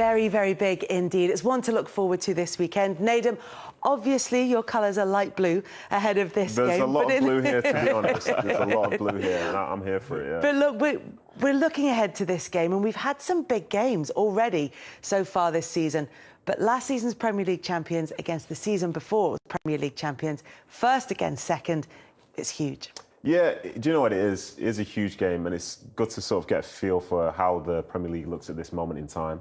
Very, very big indeed. It's one to look forward to this weekend. Nadem, obviously your colours are light blue ahead of this game. There's a lot of blue here, to be honest. There's a lot of blue here, and I'm here for it, yeah. But look, we're looking ahead to this game, and we've had some big games already so far this season. But last season's Premier League champions against the season before Premier League champions, first against second, it's huge. Yeah, do you know what it is? It is a huge game, and it's good to sort of get a feel for how the Premier League looks at this moment in time.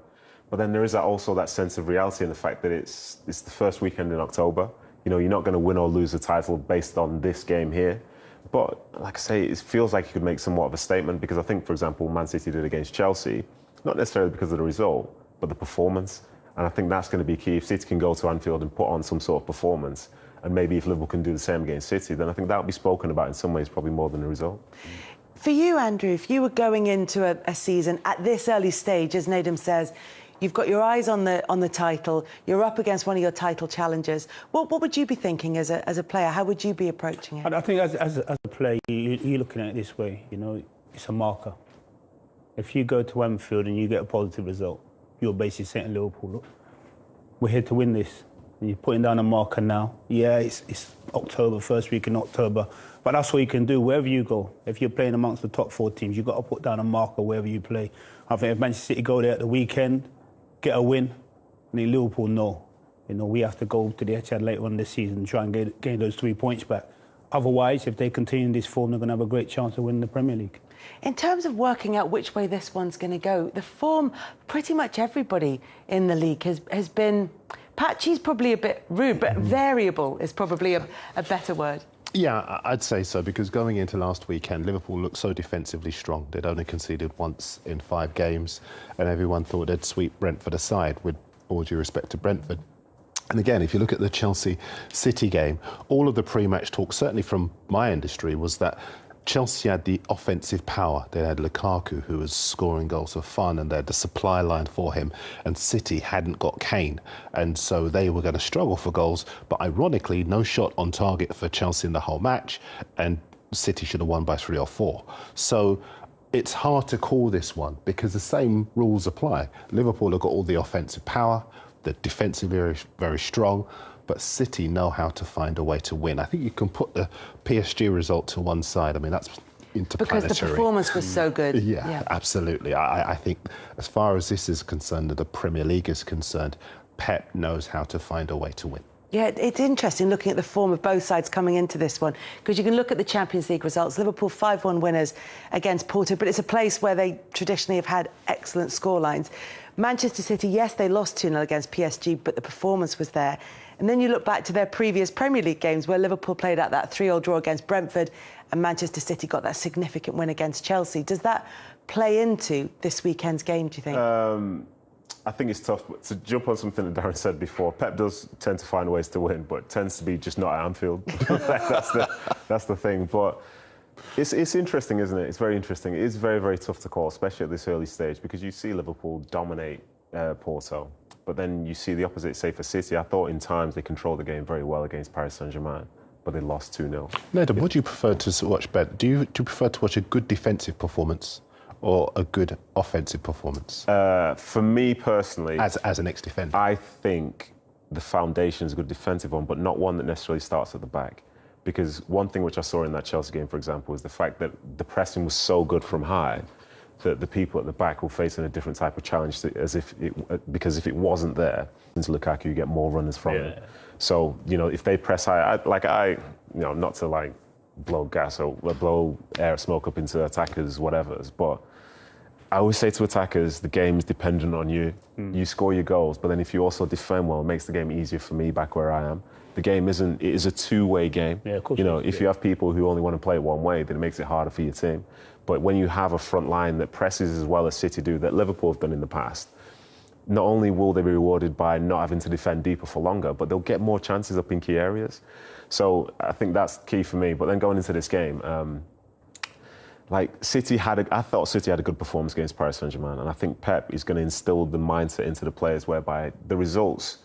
But then there is also that sense of reality in the fact that it's the first weekend in October. You know, you're not going to win or lose the title based on this game here. But like I say, it feels like you could make somewhat of a statement, because I think, for example, Man.City did against Chelsea, not necessarily because of the result, but the performance. And I think that's going to be key. If City can go to Anfield and put on some sort of performance, and maybe if Liverpool can do the same against City, then I think that will be spoken about in some ways, probably more than the result. For you, Andrew, if you were going into a season at this early stage, as Nadem says, you've got your eyes on the title, you're up against one of your title challengers, what would you be thinking as a player? How would you be approaching it? I think as a player, you're looking at it this way, you know, it's a marker. If you go to Anfield and you get a positive result, you're basically saying to Liverpool, look, we're here to win this. And you're putting down a marker now. Yeah, it's October, first week in October, but that's what you can do wherever you go. If you're playing amongst the top 4 teams, you've got to put down a marker wherever you play. I think if Manchester City go there at the weekend, get a win, and then Liverpool know. You know, we have to go to the Etihad later on this season and try and gain those 3 points back. Otherwise, if they continue this form, they're going to have a great chance of winning the Premier League. In terms of working out which way this one's going to go, the form, pretty much everybody in the league has been... Patchy's probably a bit rude, but variable is probably a better word. Yeah, I'd say so, because going into last weekend, Liverpool looked so defensively strong. They'd only conceded once in 5 games, and everyone thought they'd sweep Brentford aside, with all due respect to Brentford. And again, if you look at the Chelsea-City game, all of the pre-match talk, certainly from my industry, was that Chelsea had the offensive power. They had Lukaku, who was scoring goals for fun, and they had the supply line for him. And City hadn't got Kane, and so they were going to struggle for goals. But ironically, no shot on target for Chelsea in the whole match, and City should have won by 3 or 4. So it's hard to call this one, because the same rules apply. Liverpool have got all the offensive power, they're defensively very, very strong, but City know how to find a way to win. I think you can put the PSG result to one side. I mean, that's interplanetary. Because the performance was so good. Yeah, absolutely. I think as far as this is concerned, the Premier League is concerned, Pep knows how to find a way to win. Yeah, it's interesting looking at the form of both sides coming into this one, because you can look at the Champions League results. Liverpool 5-1 winners against Porto, but it's a place where they traditionally have had excellent scorelines. Manchester City, yes, they lost 2-0 against PSG, but the performance was there. And then you look back to their previous Premier League games where Liverpool played out that 3-3 draw against Brentford and Manchester City got that significant win against Chelsea. Does that play into this weekend's game, do you think? I think it's tough to jump on something that Darren said before. Pep does tend to find ways to win, but it tends to be just not at Anfield. that's the thing. But it's interesting, isn't it? It's very interesting. It is very, very tough to call, especially at this early stage, because you see Liverpool dominate Porto. But then you see the opposite, say, for City. I thought in times they controlled the game very well against Paris Saint-Germain, but they lost 2-0. Nadem, what do you prefer to watch, Ben? Do you prefer to watch a good defensive performance or a good offensive performance? For me personally... As an ex-defender? I think the foundation is a good defensive one, but not one that necessarily starts at the back. Because one thing which I saw in that Chelsea game, for example, was the fact that the pressing was so good from high that the people at the back were facing a different type of challenge, because if it wasn't there, into Lukaku, you get more runners from him. So, you know, if they press high, you know, not to like blow gas or blow air smoke up into attackers, whatever's, but I always say to attackers, the game is dependent on you. You score your goals, but then if you also defend well, it makes the game easier for me back where I am. The game it is a two-way game. Yeah, of course. You know, if you have people who only want to play it one way, then it makes it harder for your team. But when you have a front line that presses as well as City do, that Liverpool have done in the past, not only will they be rewarded by not having to defend deeper for longer, but they'll get more chances up in key areas. So I think that's key for me. But then going into this game, I thought City had a good performance against Paris Saint-Germain, and I think Pep is going to instill the mindset into the players whereby the results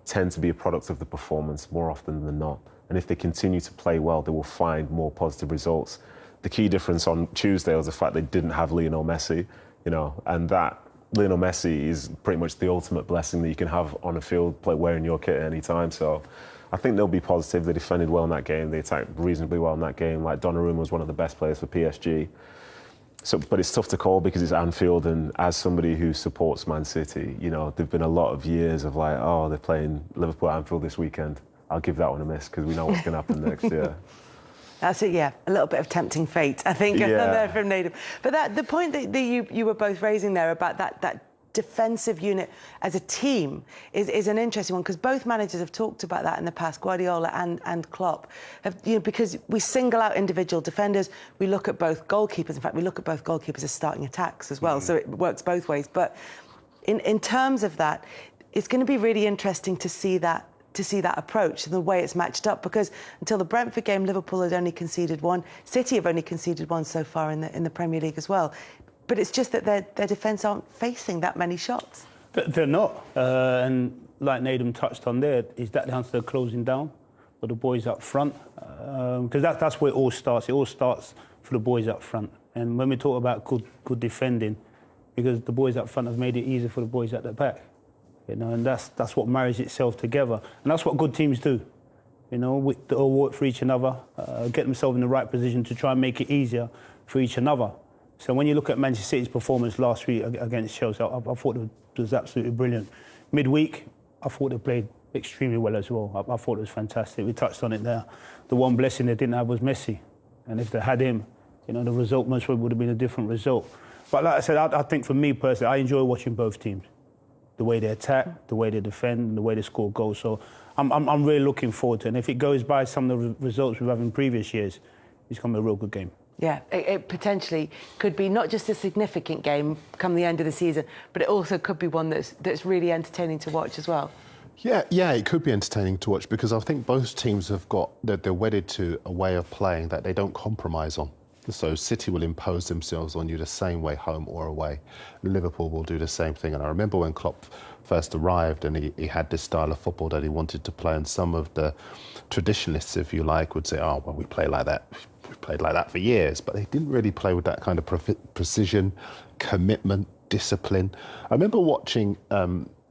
tend to be a product of the performance more often than not. And if they continue to play well, they will find more positive results. The key difference on Tuesday was the fact they didn't have Lionel Messi, you know, and that Lionel Messi is pretty much the ultimate blessing that you can have on a field, wearing your kit at any time. So I think they'll be positive. They defended well in that game. They attacked reasonably well in that game. Like, Donnarumma was one of the best players for PSG. So, but it's tough to call because it's Anfield, and as somebody who supports Man City, you know, there've been a lot of years of like, oh, they're playing Liverpool at Anfield this weekend. I'll give that one a miss because we know what's going to happen next year. That's it, yeah. A little bit of tempting fate, I think, there from Nadim. But the point that you were both raising there about that defensive unit as a team is an interesting one, because both managers have talked about that in the past, Guardiola and Klopp, because we single out individual defenders, we look at both goalkeepers. In fact, we look at both goalkeepers as starting attacks as well, so it works both ways. But in terms of that, it's going to be really interesting to see that approach and the way it's matched up, because until the Brentford game, Liverpool had only conceded one. City have only conceded one so far in the Premier League as well. But it's just that their defence aren't facing that many shots. They're not. And like Nadim touched on there, is that down to the closing down for the boys up front? Because that's where it all starts. It all starts for the boys up front. And when we talk about good defending, because the boys up front have made it easier for the boys at the back. You know, and that's what marries itself together. And that's what good teams do. You know, they all work for each another, get themselves in the right position to try and make it easier for each another. So when you look at Manchester City's performance last week against Chelsea, I thought it was absolutely brilliant. Midweek, I thought they played extremely well as well. I thought it was fantastic. We touched on it there. The one blessing they didn't have was Messi. And if they had him, you know, the result most probably would have been a different result. But like I said, I think for me personally, I enjoy watching both teams. The way they attack, the way they defend, and the way they score goals. So I'm really looking forward to it. And if it goes by some of the results we've had in previous years, it's going to be a real good game. Yeah, it potentially could be not just a significant game come the end of the season, but it also could be one that's really entertaining to watch as well. Yeah, it could be entertaining to watch, because I think both teams have got that they're wedded to a way of playing that they don't compromise on. So City will impose themselves on you the same way, home or away. Liverpool will do the same thing. And I remember when Klopp first arrived and he had this style of football that he wanted to play, and some of the traditionalists, if you like, would say, oh, well, we play like that. We've played like that for years. But they didn't really play with that kind of precision, commitment, discipline. I remember watching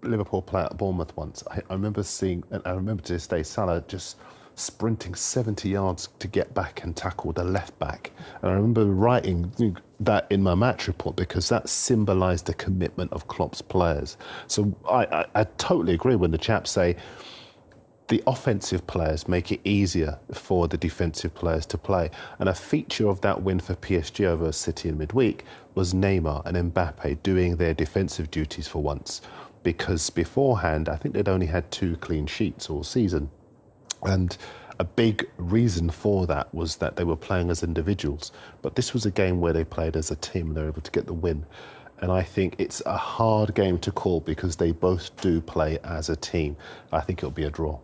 Liverpool play at Bournemouth once. I remember seeing, and I remember to this day, Salah just sprinting 70 yards to get back and tackle the left back. And I remember writing that in my match report, because that symbolised the commitment of Klopp's players. So I totally agree when the chaps say the offensive players make it easier for the defensive players to play. And a feature of that win for PSG over City in midweek was Neymar and Mbappe doing their defensive duties for once. Because beforehand, I think they'd only had 2 clean sheets all season. And a big reason for that was that they were playing as individuals. But this was a game where they played as a team and they were able to get the win. And I think it's a hard game to call because they both do play as a team. I think it'll be a draw.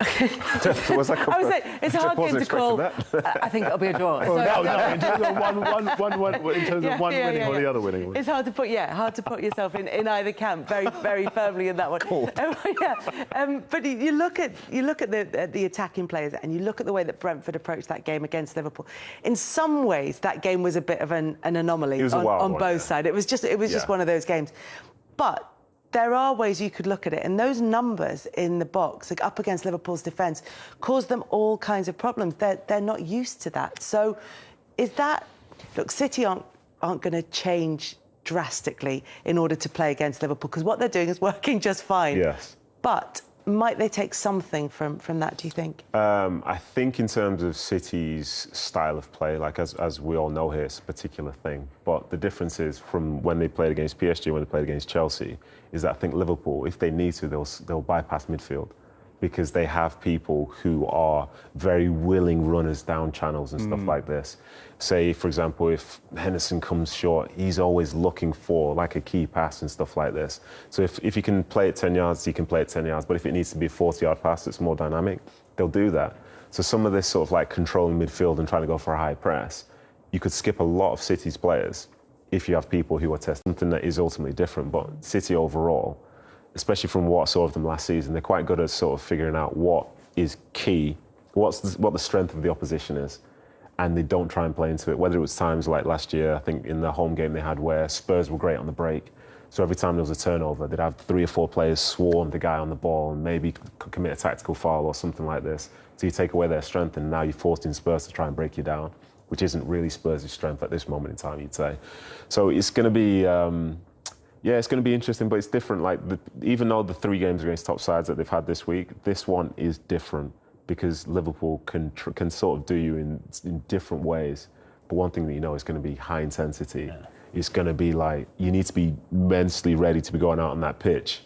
I was like, it's a hard game to call. I think it'll be a draw. Oh, no, in terms of one winning or the other winning. It's hard to put yourself in either camp very, very firmly in that one. Cool. But you look at the attacking players, and you look at the way that Brentford approached that game against Liverpool. In some ways, that game was a bit of an anomaly on both sides. It was just one of those games. But there are ways you could look at it, and those numbers in the box, like up against Liverpool's defence, cause them all kinds of problems. They're not used to that. So, is that look? City aren't going to change drastically in order to play against Liverpool, because what they're doing is working just fine. Yes. But might they take something from that, do you think? I think in terms of City's style of play, like as we all know here, it's a particular thing. But the difference is from when they played against PSG, when they played against Chelsea, is that I think Liverpool, if they need to, they'll bypass midfield, because they have people who are very willing runners down channels and stuff like this. Say, for example, if Henderson comes short, he's always looking for like a key pass and stuff like this. So if you can play it 10 yards, you can play it 10 yards. But if it needs to be a 40-yard pass that's more dynamic, they'll do that. So some of this sort of like controlling midfield and trying to go for a high press, you could skip a lot of City's players if you have people who are testing something that is ultimately different. But City overall, especially from what I saw of them last season, they're quite good at sort of figuring out what is key, what the strength of the opposition is, and they don't try and play into it. Whether it was times like last year, I think in the home game they had where Spurs were great on the break, So every time there was a turnover, they'd have 3 or 4 players swarm the guy on the ball and maybe commit a tactical foul or something like this. So you take away their strength, and now you're forced in Spurs to try and break you down, which isn't really Spurs' strength at this moment in time, you'd say. So it's going to be, it's going to be interesting, but it's different. Like, even though the 3 games against top sides that they've had this week, this one is different because Liverpool can sort of do you in different ways. But one thing that you know is going to be high intensity. Yeah. It's going to be like, you need to be mentally ready to be going out on that pitch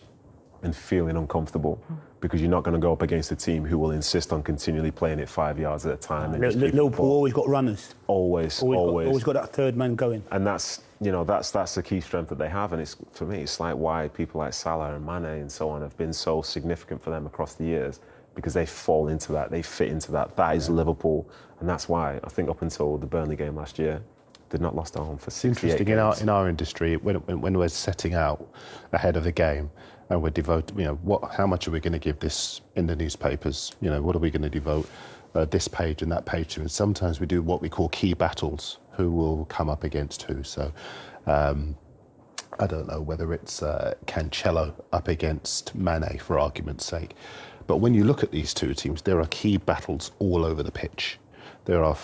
and feeling uncomfortable, because you're not going to go up against a team who will insist on continually playing it 5 yards at a time. And Liverpool always got runners. Always got that third man going. And that's the key strength that they have. And for me, it's like why people like Salah and Mane and so on have been so significant for them across the years, because they fall into that, they fit into that. That is Liverpool, and that's why I think up until the Burnley game last year, they'd not lost at home for 68 games. Interesting in our industry, when we're setting out ahead of the game, and we're devoting, how much are we going to give this in the newspapers? What are we going to devote this page and that page to? And sometimes we do what we call key battles. Who will come up against who? So I don't know whether it's Cancelo up against Mane, for argument's sake. But when you look at these two teams, there are key battles all over the pitch. There are,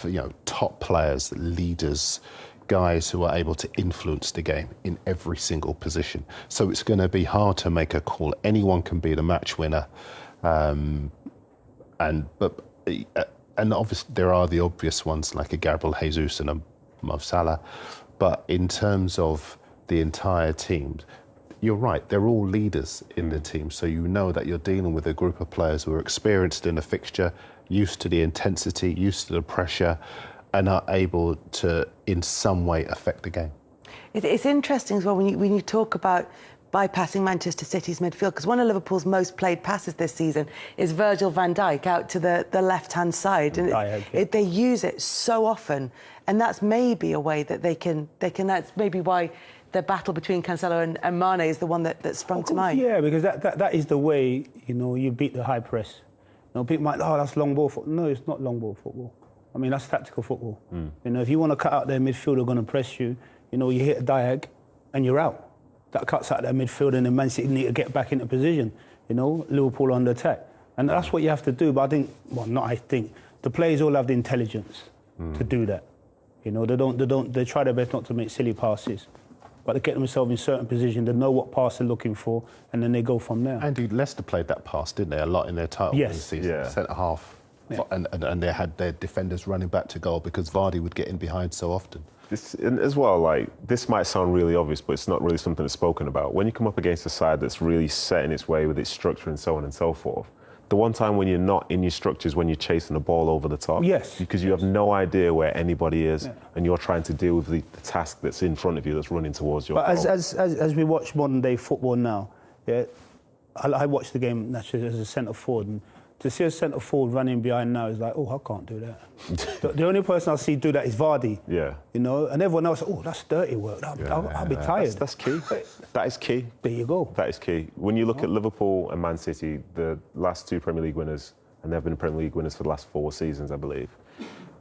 top players, leaders, guys who are able to influence the game in every single position. So it's going to be hard to make a call. Anyone can be the match winner, and obviously there are the obvious ones like a Gabriel Jesus and a Mo Salah. But in terms of the entire team, you're right, they're all leaders in the team. So you know that you're dealing with a group of players who are experienced in a fixture, used to the intensity, used to the pressure, and are able to, in some way, affect the game. It's interesting as well when you talk about bypassing Manchester City's midfield, because one of Liverpool's most played passes this season is Virgil van Dijk out to the left-hand side. And they use it so often, and that's maybe a way that they can that's maybe why the battle between Cancelo and Mane is the one that sprung to mind. Yeah, because that is the way, you beat the high press. People might, that's long ball football. No, it's not long ball football. I mean, that's tactical football. If you want to cut out their midfield, they're going to press you. You hit a diag and you're out. That cuts out their midfield, and then Man City need to get back into position. Liverpool on the attack. And that's what you have to do. But the players all have the intelligence to do that. They try their best not to make silly passes, but they get themselves in certain positions, they know what pass they're looking for, and then they go from there. Andy, Leicester played that pass, didn't they, a lot in their title winning season? Yeah. Centre half. Yeah. And they had their defenders running back to goal because Vardy would get in behind so often. And as well, this might sound really obvious, but it's not really something that's spoken about. When you come up against a side that's really set in its way with its structure and so on and so forth, the one time when you're not in your structure is when you're chasing the ball over the top. Yes. Because you have no idea where anybody is, and you're trying to deal with the task that's in front of you that's running towards your goal. But as we watch modern day football now, I watch the game naturally as a centre forward, and to see a centre forward running behind now is like, I can't do that. the only person I see do that is Vardy. Yeah. And everyone else, that's dirty work. I'll be tired. That's key. That is key. There you go. That is key. When you look at Liverpool and Man City, the last 2 Premier League winners, and they've been Premier League winners for the last 4 seasons, I believe,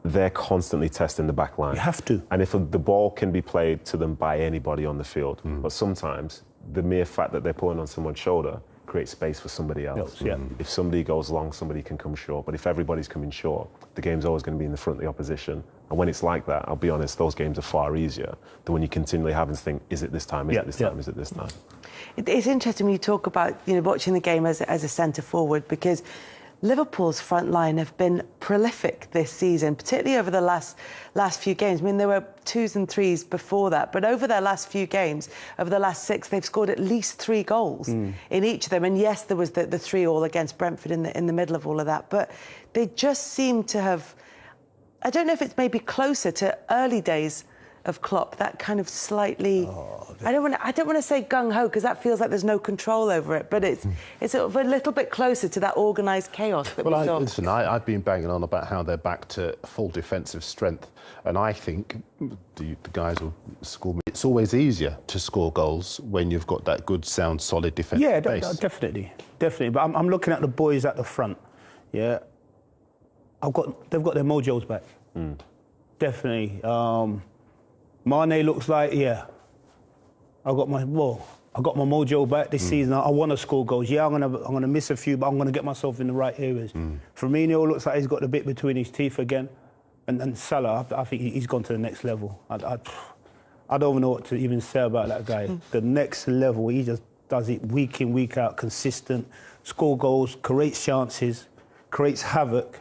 they're constantly testing the back line. You have to. And if the ball can be played to them by anybody on the field, but sometimes the mere fact that they're pulling on someone's shoulder create space for somebody else. Yeah. If somebody goes long, somebody can come short. But if everybody's coming short, the game's always going to be in the front of the opposition. And when it's like that, I'll be honest, those games are far easier than when you continually having to think, is it this time, is it this time, is it this time? It's interesting when you talk about watching the game as a centre forward, because Liverpool's front line have been prolific this season, particularly over the last few games. I mean, there were 2s and 3s before that, but over their last few games, over the last 6, they've scored at least 3 goals in each of them. And yes, there was the 3-3 against Brentford in the middle of all of that, but they just seem to have, I don't know if it's maybe closer to early days of Klopp, that kind of slightly, I don't want to say gung-ho, because that feels like there's no control over it, but it's sort of a little bit closer to that organised chaos that we saw. Listen, I've been banging on about how they're back to full defensive strength, and I think the guys will score. It's always easier to score goals when you've got that good, sound, solid defensive base. Yeah, definitely. But I'm looking at the boys at the front. Yeah, they've got their mojos back. Definitely. Mane looks like, I've got my ball. I got my mojo back this season. I want to score goals. Yeah, I'm gonna miss a few, but I'm gonna get myself in the right areas. Firmino looks like he's got the bit between his teeth again, and Salah, I think he's gone to the next level. I don't know what to even say about that guy. The next level, he just does it week in, week out, consistent, score goals, creates chances, creates havoc,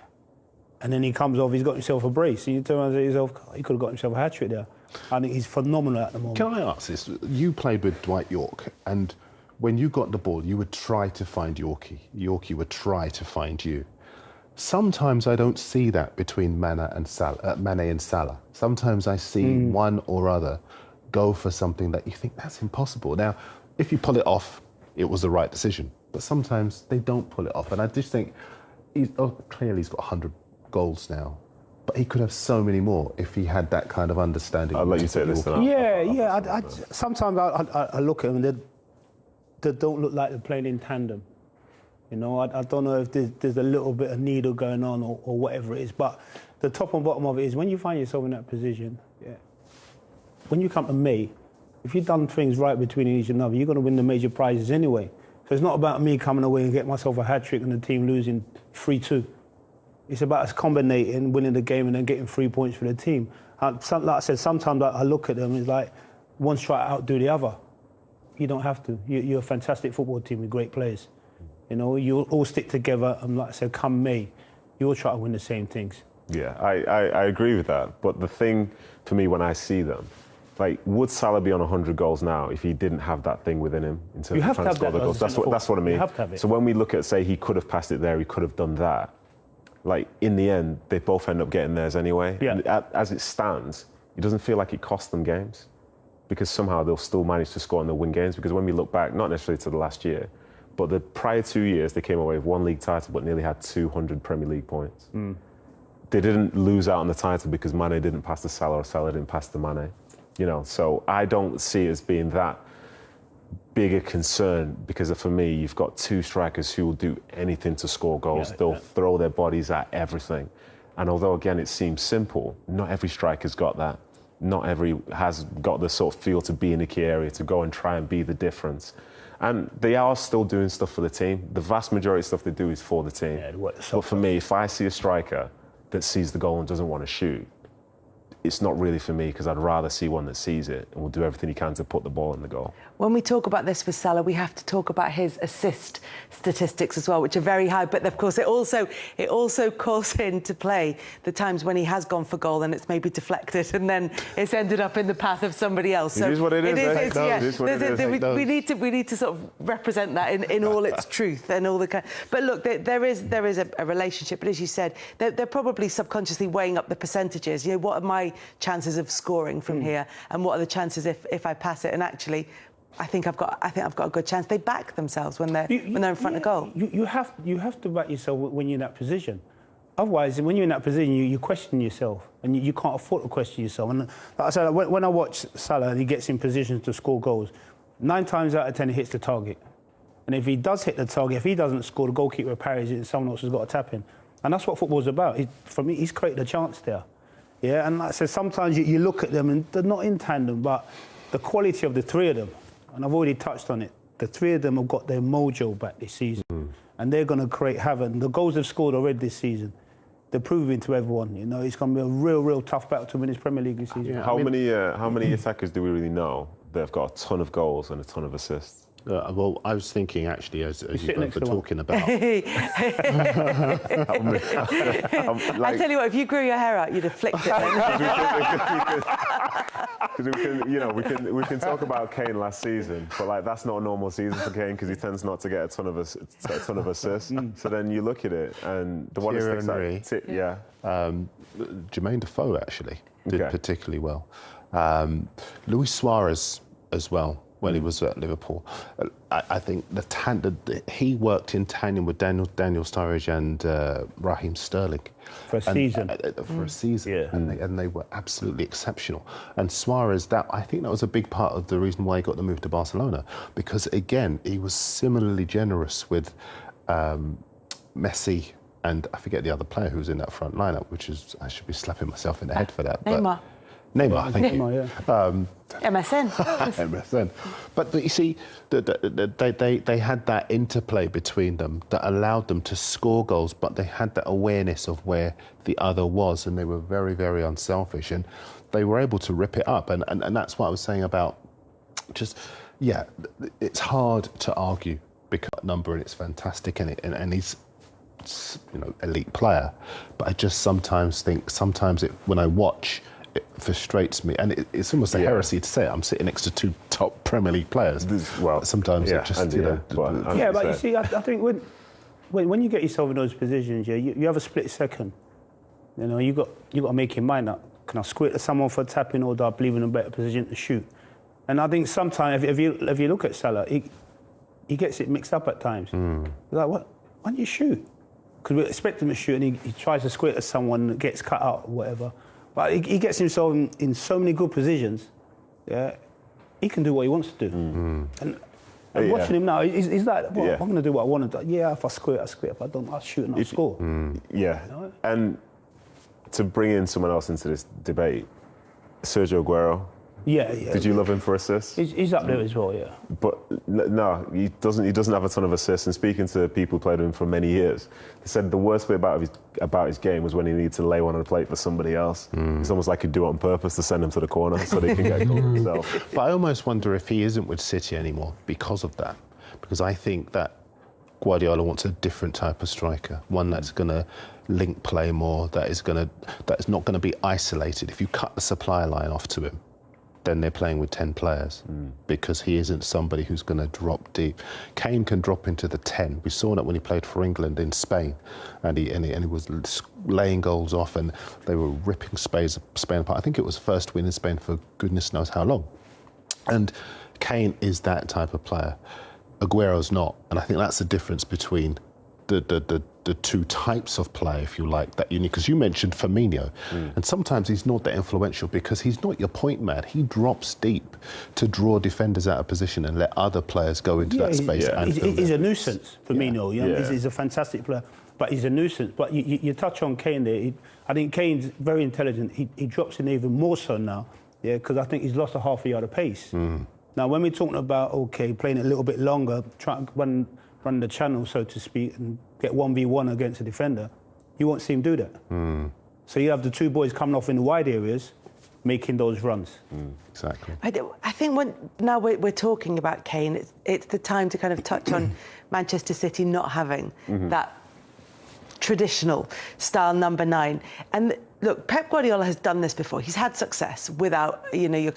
and then he comes off, he's got himself a brace. And you turn around and say to yourself, he could have got himself a hat-trick there. I think he's phenomenal at the moment. Can I ask this? You played with Dwight York, and when you got the ball, you would try to find Yorkie. Yorkie would try to find you. Sometimes I don't see that between Mane and Salah. Sometimes I see one or other go for something that you think that's impossible. Now, if you pull it off, it was the right decision. But sometimes they don't pull it off. And I just think, clearly he's got 100 goals now. But he could have so many more if he had that kind of understanding. I'll let you take this one. Yeah. Sometimes I look at them and they don't look like they're playing in tandem. You know, I don't know if there's a little bit of needle going on or whatever it is. But the top and bottom of it is when you find yourself in that position, when you come to May, if you've done things right between each other, you're going to win the major prizes anyway. So it's not about me coming away and getting myself a hat-trick and the team losing 3-2. It's about us combinating, winning the game and then getting 3 points for the team. Like I said, sometimes I look at them, it's like one's trying to outdo the other. You don't have to. You're a fantastic football team with great players. You know, you all stick together and like I said, come May, you'll try to win the same things. Yeah, I agree with that. But the thing for me when I see them, like, would Salah be on 100 goals now if he didn't have that thing within him in terms of trying to score the goals? That's what I mean. You have to have it. So when we look at, say, he could have passed it there, he could have done that. Like, in the end, they both end up getting theirs anyway. Yeah. And as it stands, it doesn't feel like it cost them games because somehow they'll still manage to score and they'll win games. Because when we look back, not necessarily to the last year, but the prior 2 years, they came away with one league title but nearly had 200 Premier League points. They didn't lose out on the title because Mane didn't pass to Salah or Salah didn't pass to Mane. You know, so I don't see it as being that big a concern because for me, you've got two strikers who will do anything to score goals. They'll throw their bodies at everything. And although, again, it seems simple, not every striker's got that. Not every has got the sort of feel to be in the key area, to go and try and be the difference. And they are still doing stuff for the team. The vast majority of stuff they do is for the team. But for me, if I see a striker that sees the goal and doesn't want to shoot, it's not really for me because I'd rather see one that sees it and will do everything he can to put the ball in the goal. When we talk about this with Salah, we have to talk about his assist statistics as well, which are very high. But of course, it also calls into play the times when he has gone for goal and it's maybe deflected and then it's ended up in the path of somebody else. So it is what it is. We need to sort of represent that in all its truth and all the kind. But look, there is a relationship. But as you said, they're probably subconsciously weighing up the percentages. You know, what are my chances of scoring from here, and what are the chances if I pass it? And actually, I think I've got a good chance. They back themselves when they're in front of goal. You have to back yourself when you're in that position. Otherwise, when you're in that position, you question yourself, and you can't afford to question yourself. And like I said, when I watch Salah and he gets in positions to score goals, 9 times out of 10 he hits the target. And if he does hit the target, if he doesn't score, the goalkeeper parries it, and someone else has got to tap in. And that's what football's about. For me, he's created a chance there. Yeah, and like I said, sometimes you look at them and they're not in tandem, but the quality of the three of them, and I've already touched on it, the three of them have got their mojo back this season, and they're going to create havoc. And the goals they've scored already this season, they're proving to everyone, you know, it's going to be a real tough battle to win this Premier League this season. Yeah, how many attackers do we really know that have got a ton of goals and a ton of assists? Well, I was thinking actually, as you both were talking about. I tell you what, if you grew your hair out, you'd have flicked it. Because we can talk about Kane last season, but like that's not a normal season for Kane because he tends not to get a ton of assists. So then you look at it, and the one that sticks out, Jermaine Defoe actually did particularly well. Luis Suarez as well. When he was at Liverpool, I think he worked in tandem with Daniel Sturridge and Raheem Sterling for a season. And they were absolutely exceptional. And Suarez, I think that was a big part of the reason why he got the move to Barcelona, because again he was similarly generous with Messi and I forget the other player who was in that front lineup, which is I should be slapping myself in the head for that. Neymar. Neymar, thank you. Neymar, yeah. MSN. MSN. But you see, they had that interplay between them that allowed them to score goals, but they had that awareness of where the other was, and they were very, very unselfish, and they were able to rip it up. And that's what I was saying about just, yeah, it's hard to argue because number, and it's fantastic, and he's, you know, elite player. But I just sometimes think, when I watch, it frustrates me, and it's almost a heresy to say it. I'm sitting next to two top Premier League players. Well, sometimes it just, you know. But you see, I think when you get yourself in those positions, you have a split second. You know, you got to make your mind up. Can I squint at someone for tapping, or do I believe in a better position to shoot? And I think sometimes, if you look at Salah, he gets it mixed up at times. Like, what? Why don't you shoot? Because we expect him to shoot, and he tries to squint at someone that gets cut out or whatever. But he gets himself in so many good positions. Yeah, he can do what he wants to do. And watching him now, he's like, well, I'm going to do what I want to do. Yeah, if I squint, I squint. If I don't, I'll shoot and I'll score. Yeah, You know? and to bring in someone else into this debate, Sergio Aguero. Yeah. Did you love him for assists? He's up there as well, yeah. But no, he doesn't have a ton of assists. And speaking to people who played with him for many years, they said the worst bit about his game was when he needed to lay one on the plate for somebody else. It's almost like he'd do it on purpose to send him to the corner so they can get a goal himself. But I almost wonder if he isn't with City anymore because of that. Because I think that Guardiola wants a different type of striker, one that's going to link play more, that is not going to be isolated. If you cut the supply line off to him, then they're playing with 10 players because he isn't somebody who's going to drop deep. Kane can drop into the 10. We saw that when he played for England in Spain, and he was laying goals off, and they were ripping Spain apart. I think it was the first win in Spain for goodness knows how long. And Kane is that type of player. Aguero's not, and I think that's the difference between the two types of play, if you like, that you need. Because you mentioned Firmino, and sometimes he's not that influential because he's not your point man. He drops deep to draw defenders out of position and let other players go into that space. He's a nuisance, Firmino. You know? He's a fantastic player, but he's a nuisance. But you touch on Kane there. I think Kane's very intelligent. He drops in even more so now, because I think he's lost a half a yard of pace. Now, when we're talking about, playing it a little bit longer, trying to run the channel, so to speak, and get 1v1 against a defender, you won't see him do that. So you have the two boys coming off in the wide areas, making those runs. Exactly. I think now we're talking about Kane, it's the time to kind of touch on Manchester City not having that traditional style number 9. And look, Pep Guardiola has done this before. He's had success without, your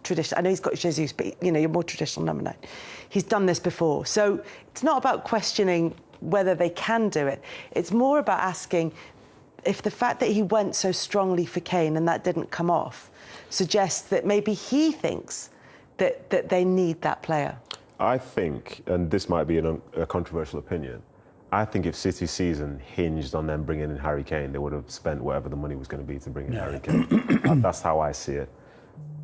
traditional. I know he's got Jesus, but your more traditional number 9. He's done this before. So it's not about questioning whether they can do it. It's more about asking if the fact that he went so strongly for Kane and that didn't come off suggests that maybe he thinks that they need that player. I think, and this might be a controversial opinion, I think if City's season hinged on them bringing in Harry Kane, they would have spent whatever the money was going to be to bring in Harry Kane. That's how I see it.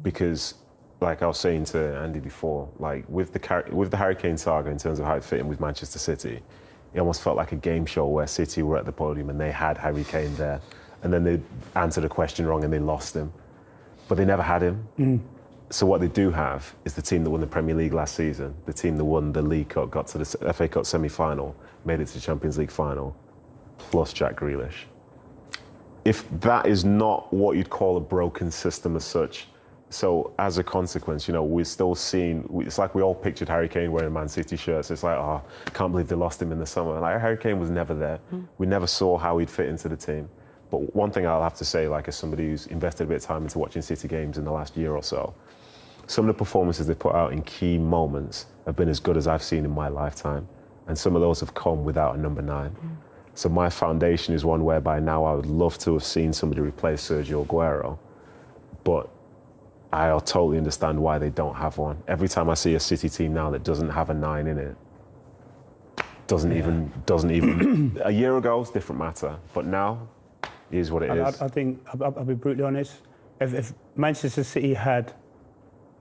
Because, like I was saying to Andy before, like with the Harry Kane saga in terms of how it fit in with Manchester City, it almost felt like a game show where City were at the podium and they had Harry Kane there, and then they answered a question wrong and they lost him. But they never had him. So what they do have is the team that won the Premier League last season, the team that won the League Cup, got to the FA Cup semi-final, made it to the Champions League final, plus Jack Grealish. If that is not what you'd call a broken system as such, so as a consequence, we're still seeing, it's like we all pictured Harry Kane wearing Man.City shirts. It's like, I can't believe they lost him in the summer. Like, Harry Kane was never there. We never saw how he'd fit into the team. But one thing I'll have to say, like as somebody who's invested a bit of time into watching City games in the last year or so, some of the performances they put out in key moments have been as good as I've seen in my lifetime. And some of those have come without a number 9. So my foundation is one whereby now I would love to have seen somebody replace Sergio Aguero. But I totally understand why they don't have one. Every time I see a City team now that doesn't have a 9 in it, doesn't even. A year ago, it's a different matter. But now, it is what it is. I think, I'll be brutally honest, if Manchester City had,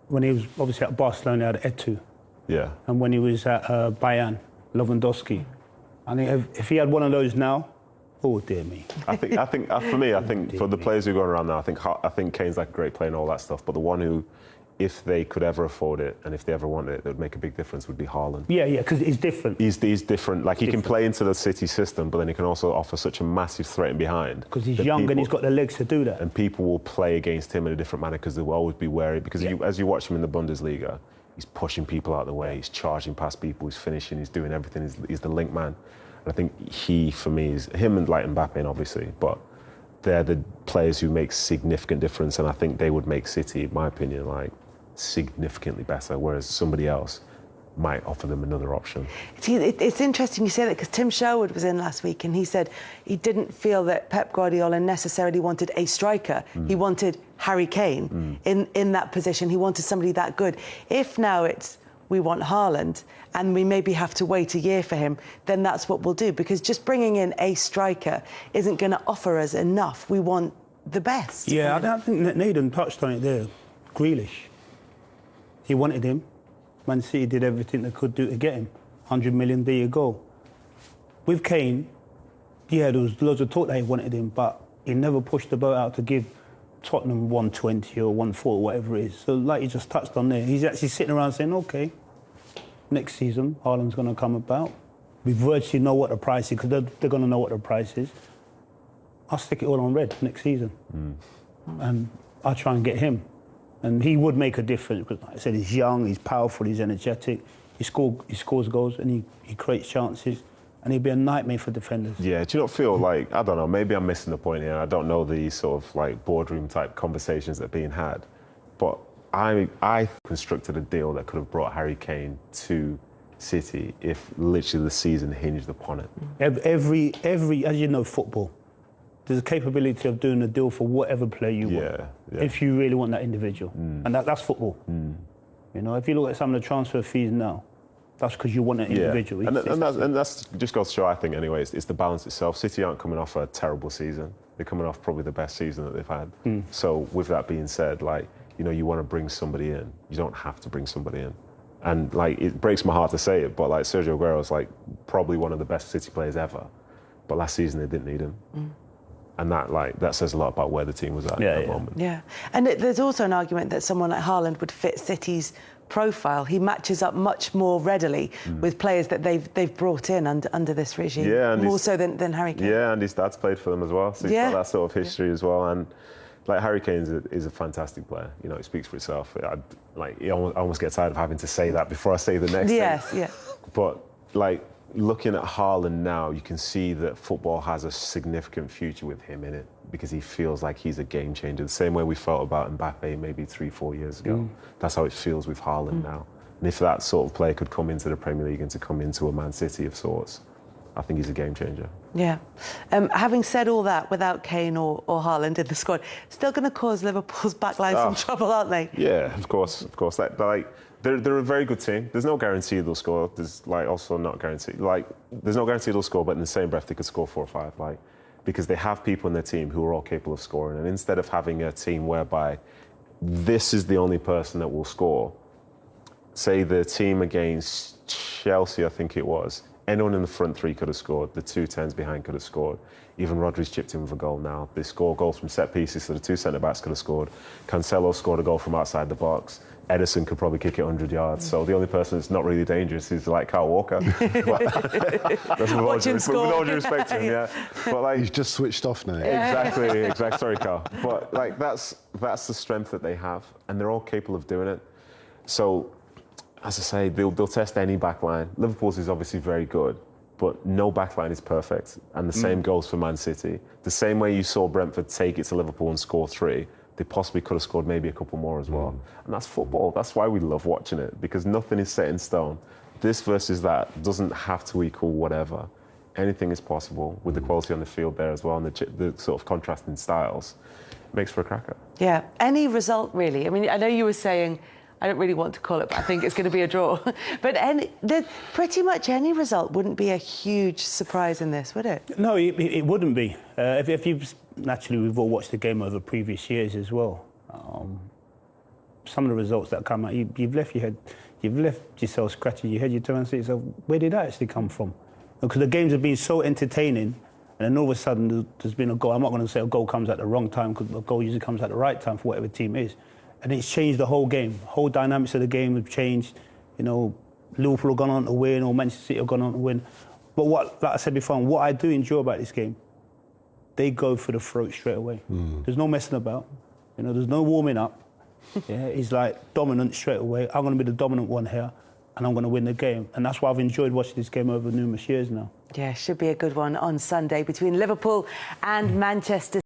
when he was obviously at Barcelona, had Etu. Yeah. And when he was at Bayern, Lewandowski. I think if he had one of those now, Oh dear me. I think for me, I think for the players who are going around now, I think Kane's like a great player and all that stuff. But the one who, if they could ever afford it and if they ever wanted it, that would make a big difference would be Haaland. Yeah, because he's different. He's different. Like he can play into the City system, but then he can also offer such a massive threat in behind. Because he's young and he's got the legs to do that. And people will play against him in a different manner because they will always be wary. Because as you watch him in the Bundesliga, he's pushing people out of the way, he's charging past people, he's finishing, he's doing everything. He's the link man. And I think he, for me, is him and like Mbappe, obviously, but they're the players who make significant difference. And I think they would make City, in my opinion, like significantly better, whereas somebody else might offer them another option. It's interesting you say that because Tim Sherwood was in last week and he said he didn't feel that Pep Guardiola necessarily wanted a striker. He wanted Harry Kane in that position. He wanted somebody that good. If now it's we want Haaland and we maybe have to wait a year for him, then that's what we'll do, because just bringing in a striker isn't going to offer us enough. We want the best. Yeah, I think that Nathan touched on it there. Grealish. He wanted him. Man.City did everything they could do to get him. 100 million, there you go. With Kane, yeah, there was loads of talk that he wanted him, but he never pushed the boat out to give Tottenham 120 or 140, whatever it is. So like you just touched on there, he's actually sitting around saying, OK, next season, Haaland's going to come about. We virtually know what the price is, because they're going to know what the price is. I'll stick it all on red next season. And I'll try and get him. And he would make a difference, because like I said, he's young, he's powerful, he's energetic, he scores goals and he creates chances, and he'd be a nightmare for defenders. Yeah, do you not feel like, I don't know, maybe I'm missing the point here, I don't know the sort of like boardroom type conversations that are being had, but I constructed a deal that could have brought Harry Kane to City if literally the season hinged upon it. Every as you know, football, there's a capability of doing a deal for whatever player you want, if you really want that individual. And that's football. You know, if you look at some of the transfer fees now, that's because you want an individual. Yeah. And that's just goes to show, I think, anyway, it's the balance itself. City aren't coming off a terrible season. They're coming off probably the best season that they've had. So with that being said, like, you know, you want to bring somebody in. You don't have to bring somebody in. And, like, it breaks my heart to say it, but, like, Sergio Aguero's, like, probably one of the best City players ever. But last season they didn't need him. And that says a lot about where the team was at that moment. Yeah, and there's also an argument that someone like Haaland would fit City's profile. He matches up much more readily with players that they've brought in under this regime, more so than Harry Kane. Yeah, and his dad's played for them as well, so he's got that sort of history as well. And like Harry Kane is a fantastic player. You know, it I almost get tired of having to say that before I say the next thing. But like, looking at Haaland now, you can see that football has a significant future with him in it, because he feels like he's a game changer. The same way we felt about Mbappe maybe 3-4 years ago. That's how it feels with Haaland now. And if that sort of player could come into the Premier League and to come into a Man.City of sorts, I think he's a game changer. Yeah. Having said all that, without Kane or Haaland in the squad, still going to cause Liverpool's backline some trouble, aren't they? Yeah, of course. They're a very good team. There's no guarantee they'll score. There's also not guaranteed. There's no guarantee they'll score, but in the same breath they could score 4 or 5. Because they have people in their team who are all capable of scoring. And instead of having a team whereby this is the only person that will score, say the team against Chelsea, I think it was, anyone in the front three could have scored. The 2 10s behind could have scored. Even Rodri's chipped in with a goal now. They score goals from set pieces, so the 2 centre-backs could have scored. Cancelo scored a goal from outside the box. Edison could probably kick it 100 yards. So the only person that's not really dangerous is like Kyle Walker. That's Watch him score. With all due respect to him, But he's just switched off now. Exactly. Sorry, Kyle. But that's the strength that they have, and they're all capable of doing it. So, as I say, they'll test any backline. Liverpool's is obviously very good, but no backline is perfect. And the same goes for Man.City. The same way you saw Brentford take it to Liverpool and score 3, they possibly could have scored maybe a couple more as well. And that's football. That's why we love watching it, because nothing is set in stone. This versus that doesn't have to equal whatever. Anything is possible with the quality on the field there as well, and the sort of contrasting styles. It makes for a cracker. Yeah. Any result, really. I mean, I know you were saying, I don't really want to call it, but I think it's going to be a draw. But pretty much any result wouldn't be a huge surprise in this, would it? No, it wouldn't be. If you've naturally, we've all watched the game over previous years as well. Some of the results that come out, you've left yourself scratching your head. You turn and say to yourself, where did that actually come from? Because the games have been so entertaining, And then all of a sudden, there's been a goal. I'm not going to say a goal comes at the wrong time, because a goal usually comes at the right time for whatever team is. And it's changed the whole game. The whole dynamics of the game have changed. You know, Liverpool have gone on to win, or Man.City have gone on to win. But like I said before, what I do enjoy about this game, they go for the throat straight away. There's no messing about. You know, there's no warming up. Yeah, it's like dominant straight away. I'm going to be the dominant one here, and I'm going to win the game. And that's why I've enjoyed watching this game over numerous years now. Yeah, should be a good one on Sunday between Liverpool and Manchester